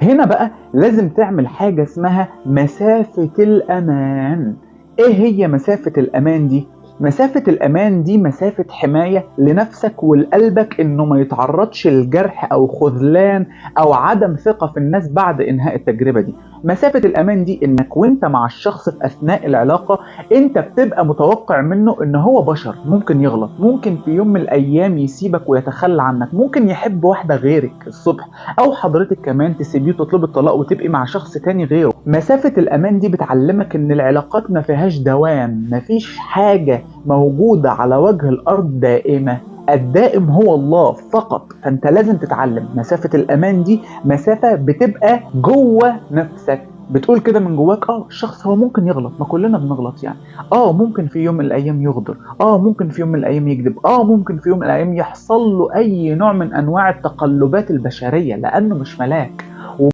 هنا بقى لازم تعمل حاجة اسمها مسافة الأمان. إيه هي مسافة الأمان دي؟ مسافة الأمان دي مسافة حماية لنفسك ولقلبك إنه ما يتعرضش للجرح أو خذلان أو عدم ثقة في الناس بعد إنهاء التجربة دي. مسافة الأمان دي إنك وإنت مع الشخص في أثناء العلاقة أنت بتبقى متوقع منه إن هو بشر، ممكن يغلط، ممكن في يوم من الأيام يسيبك ويتخلى عنك، ممكن يحب واحدة غيرك الصبح، او حضرتك كمان تسيبيه وتطلبي الطلاق وتبقي مع شخص تاني غيره. مسافة الامان دي بتعلمك ان العلاقات ما فيهاش دوام، مفيش حاجة موجودة على وجه الارض دائمة، الدائم هو الله فقط. فانت لازم تتعلم مسافة الامان دي، مسافة بتبقى جوه نفسك، بتقول كده من جواك الشخص هو ممكن يغلط، ما كلنا بنغلط يعني، ممكن في يوم من الايام يغدر، ممكن في يوم من الايام يكذب، ممكن في يوم من الايام يحصل له اي نوع من انواع التقلبات البشريه لانه مش ملاك.